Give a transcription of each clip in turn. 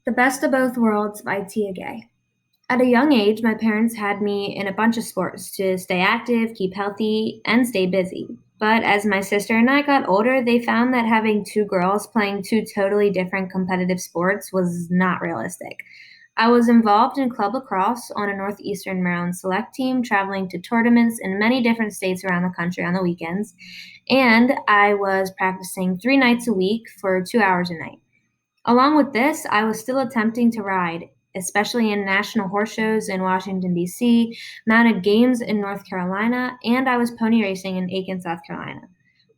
The Best of Both Worlds by Tia Gay. At a young age, my parents had me in a bunch of sports to stay active, keep healthy, and stay busy. But as my sister and I got older, they found that having two girls playing two totally different competitive sports was not realistic. I was involved in club lacrosse on a Northeastern Maryland select team, traveling to tournaments in many different states around the country on the weekends, and I was practicing 3 nights a week for 2 hours a night. Along with this, I was still attempting to ride, especially in national horse shows in Washington, D.C., mounted games in North Carolina, and I was pony racing in Aiken, South Carolina.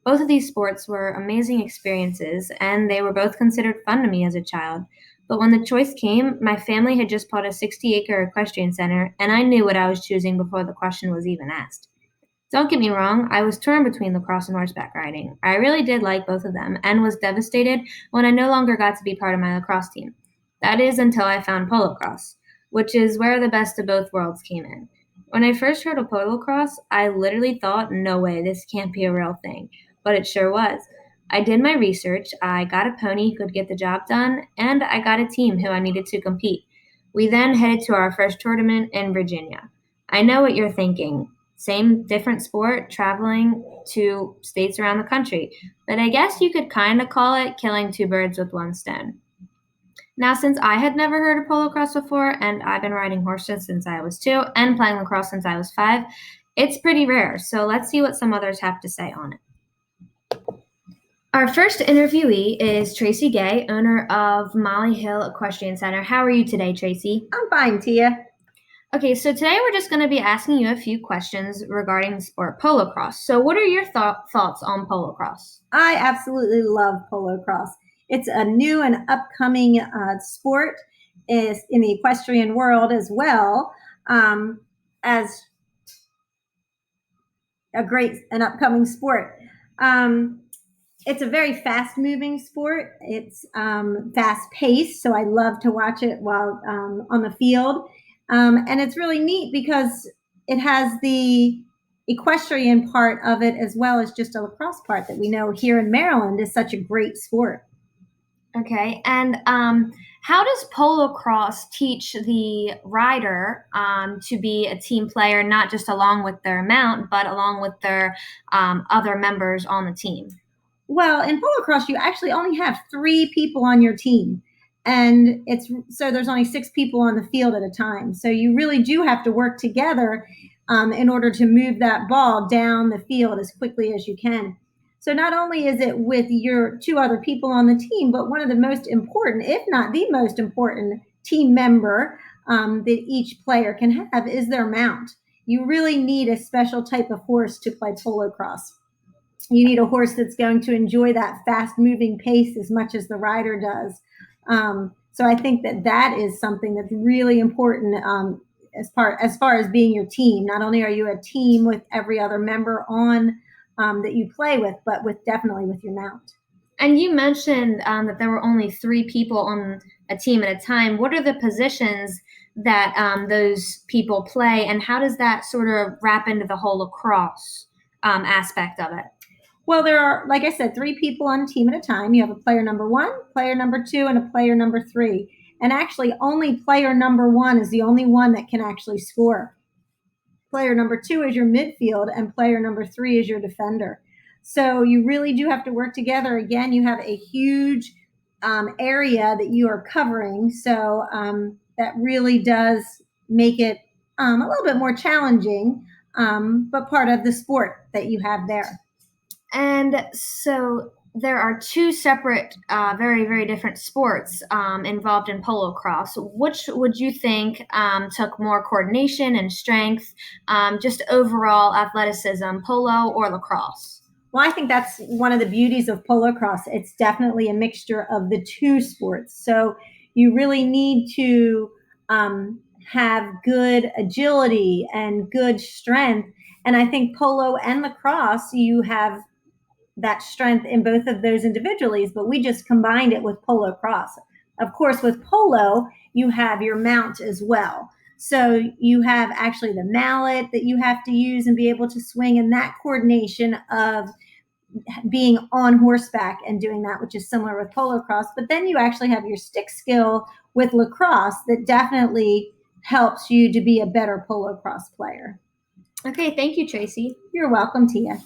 Both of these sports were amazing experiences, and they were both considered fun to me as a child. But when the choice came, my family had just bought a 60-acre equestrian center, and I knew what I was choosing before the question was even asked. Don't get me wrong, I was torn between lacrosse and horseback riding. I really did like both of them and was devastated when I no longer got to be part of my lacrosse team. That is until I found polocrosse, which is where the best of both worlds came in. When I first heard of polocrosse, I literally thought, no way, this can't be a real thing. But it sure was. I did my research, I got a pony who could get the job done, and I got a team who I needed to compete. We then headed to our first tournament in Virginia. I know what you're thinking. Same different sport, traveling to states around the country. But I guess you could kind of call it killing two birds with one stone. Now, since I had never heard of polocrosse before, and I've been riding horses since I was 2 and playing lacrosse since I was 5, it's pretty rare. So let's see what some others have to say on it. Our first interviewee is Tracy Gay, owner of Molly Hill Equestrian Center. How are you today, Tracy? I'm fine, Tia. Okay, so today we're just going to be asking you a few questions regarding the sport polocrosse. So, what are your thoughts on polocrosse? I absolutely love polo cross. It's a new and upcoming sport is in the equestrian world as well as a great and upcoming sport. It's a very fast moving sport. It's fast paced, so I love to watch it while on the field. And it's really neat because it has the equestrian part of it as well as just a lacrosse part that we know here in Maryland is such a great sport. Okay, and how does polocrosse teach the rider to be a team player, not just along with their mount, but along with their other members on the team? Well, in polocrosse, you actually only have 3 people on your team. And it's so there's only 6 people on the field at a time. So you really do have to work together in order to move that ball down the field as quickly as you can. So not only is it with your 2 other people on the team, but one of the most important, if not the most important team member that each player can have is their mount. You really need a special type of horse to play polocrosse. You need a horse that's going to enjoy that fast moving pace as much as the rider does. So I think that is something that's really important as far as being your team. Not only are you a team with every other member on that you play with, but definitely with your mount. And you mentioned that there were only 3 people on a team at a time. What are the positions that those people play, and how does that sort of wrap into the whole lacrosse aspect of it? Well, there are, like I said, 3 people on a team at a time. You have a player number 1, player number 2, and a player number 3. And actually, only player number 1 is the only one that can actually score. Player number 2 is your midfield, and player number 3 is your defender. So you really do have to work together. Again, you have a huge area that you are covering. So that really does make it a little bit more challenging, but part of the sport that you have there. And so there are 2 separate, very, very different sports involved in polocrosse. Which would you think took more coordination and strength, just overall athleticism, polo or lacrosse? Well, I think that's one of the beauties of polocrosse. It's definitely a mixture of the 2 sports. So you really need to have good agility and good strength. And I think polo and lacrosse, you have that strength in both of those individually, but we just combined it with polo cross. Of course, with polo, you have your mount as well. So you have actually the mallet that you have to use and be able to swing, and that coordination of being on horseback and doing that, which is similar with polo cross. But then you actually have your stick skill with lacrosse that definitely helps you to be a better polo cross player. Okay, thank you, Tracy. You're welcome, Tia.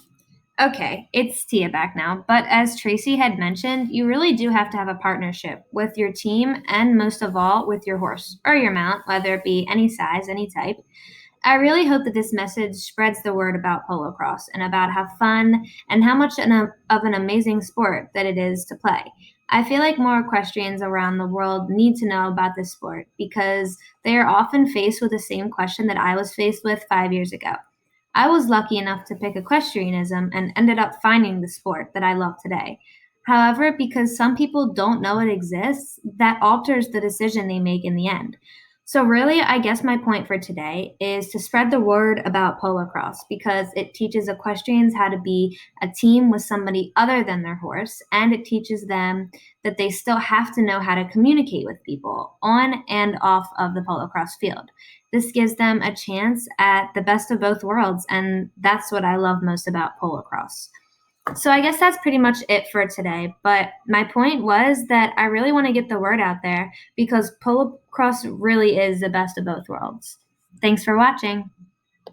Okay, it's Tia back now. But as Tracy had mentioned, you really do have to have a partnership with your team and most of all with your horse or your mount, whether it be any size, any type. I really hope that this message spreads the word about polo cross and about how fun and how much of an amazing sport that it is to play. I feel like more equestrians around the world need to know about this sport because they are often faced with the same question that I was faced with 5 years ago. I was lucky enough to pick equestrianism and ended up finding the sport that I love today. However, because some people don't know it exists, that alters the decision they make in the end. So, really, I guess my point for today is to spread the word about polo cross because it teaches equestrians how to be a team with somebody other than their horse, and it teaches them that they still have to know how to communicate with people on and off of the polo cross field. This gives them a chance at the best of both worlds, and that's what I love most about polo cross. So I guess that's pretty much it for today. But my point was that I really want to get the word out there because polo cross really is the best of both worlds. Thanks for watching.